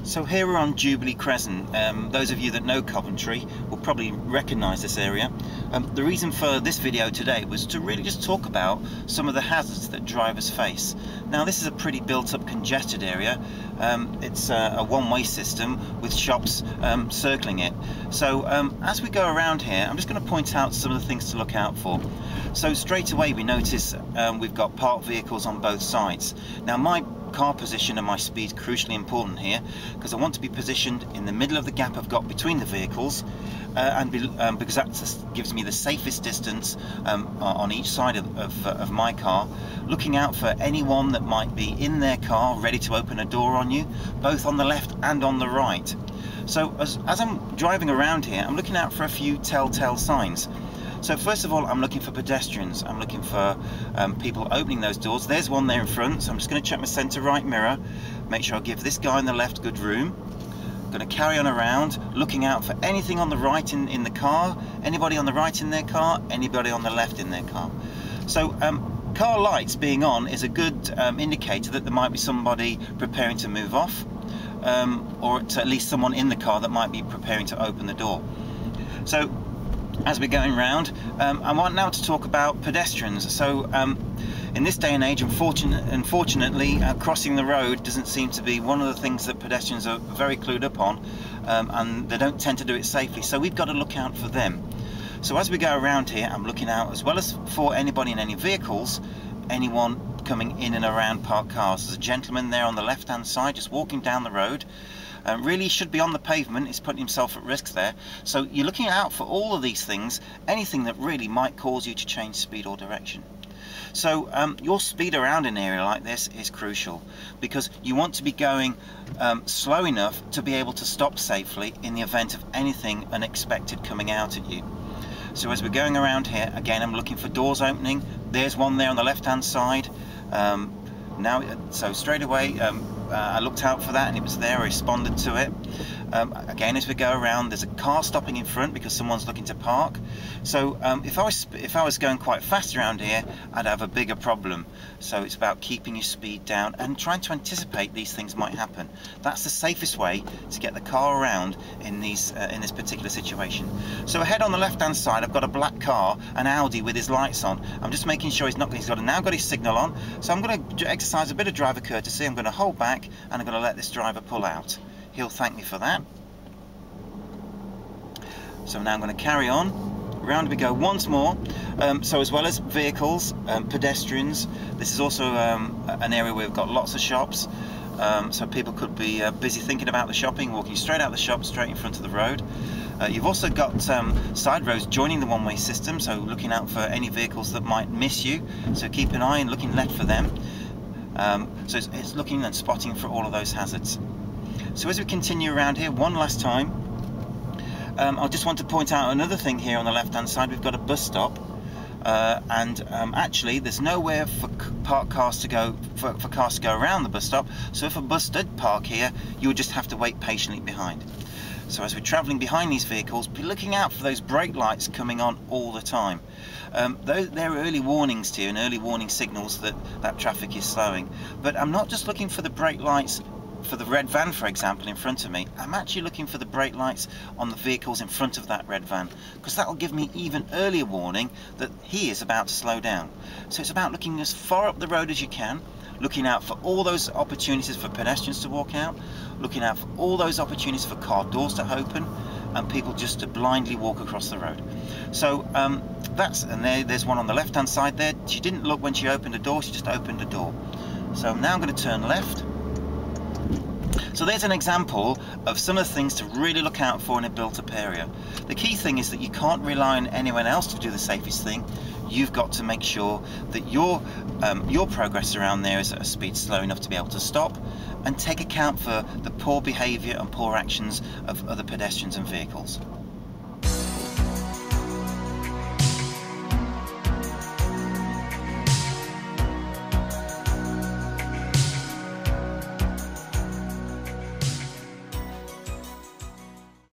So here we're on Jubilee Crescent. Those of you that know Coventry will probably recognise this area. The reason for this video today was to really just talk about some of the hazards that drivers face. Now this is a pretty built up congested area. It's a one-way system with shops circling it. So as we go around here, I'm just going to point out some of the things to look out for. So straight away we notice we've got parked vehicles on both sides. Now my car position and my speed is crucially important here, because I want to be positioned in the middle of the gap I've got between the vehicles, because that gives me the safest distance on each side of my car, looking out for anyone that might be in their car ready to open a door on you, both on the left and on the right. So as I'm driving around here, I'm looking out for a few telltale signs. So first of all, I'm looking for pedestrians. I'm looking for people opening those doors. There's one there in front, so I'm just going to check my centre right mirror, make sure I give this guy on the left good room. I'm going to carry on around, looking out for anything on the right in the car, anybody on the right in their car, anybody on the left in their car. So car lights being on is a good indicator that there might be somebody preparing to move off, or at least someone in the car that might be preparing to open the door. So as we're going round, I want now to talk about pedestrians. So in this day and age, unfortunately, crossing the road doesn't seem to be one of the things that pedestrians are very clued up on, and they don't tend to do it safely, so we've got to look out for them. So as we go around here, I'm looking out as well as for anybody in any vehicles, anyone coming in and around parked cars. There's a gentleman there on the left hand side just walking down the road. Really should be on the pavement. He's putting himself at risk there. So you're looking out for all of these things, anything that really might cause you to change speed or direction. So your speed around an area like this is crucial, because you want to be going slow enough to be able to stop safely in the event of anything unexpected coming out at you. So as we're going around here, again, I'm looking for doors opening. There's one there on the left hand side. So straight away I looked out for that, and it was there. I responded to it. Again, as we go around, there's a car stopping in front because someone's looking to park. So if I was going quite fast around here, I'd have a bigger problem. So it's about keeping your speed down and trying to anticipate these things might happen. That's the safest way to get the car around in this particular situation. So ahead on the left hand side, I've got a black car, an Audi with his lights on. I'm just making sure he's now got his signal on. So I'm going to exercise a bit of driver courtesy. I'm going to hold back and I'm going to let this driver pull out. He'll thank me for that. So now I'm going to carry on. Round we go once more. So as well as vehicles, pedestrians, this is also an area where we've got lots of shops. So people could be busy thinking about the shopping, walking straight out the shop, straight in front of the road. You've also got side roads joining the one-way system, so looking out for any vehicles that might miss you. So keep an eye and looking left for them. So it's looking and spotting for all of those hazards. So as we continue around here one last time, I just want to point out another thing here on the left hand side. We've got a bus stop, and actually there's nowhere for cars to go around the bus stop. So if a bus did park here, you would just have to wait patiently behind. So as we're travelling behind these vehicles, be looking out for those brake lights coming on all the time. They're early warnings to you, and early warning signals that traffic is slowing. But I'm not just looking for the brake lights for the red van, for example, in front of me. I'm actually looking for the brake lights on the vehicles in front of that red van, because that will give me even earlier warning that he is about to slow down. So it's about looking as far up the road as you can, looking out for all those opportunities for pedestrians to walk out, looking out for all those opportunities for car doors to open, and people just to blindly walk across the road. So there's one on the left hand side there. She didn't look when she opened a door, she just opened a door. So now I'm going to turn left. So there's an example of some of the things to really look out for in a built-up area. The key thing is that you can't rely on anyone else to do the safest thing. You've got to make sure that your progress around there is at a speed slow enough to be able to stop, and take account for the poor behaviour and poor actions of other pedestrians and vehicles.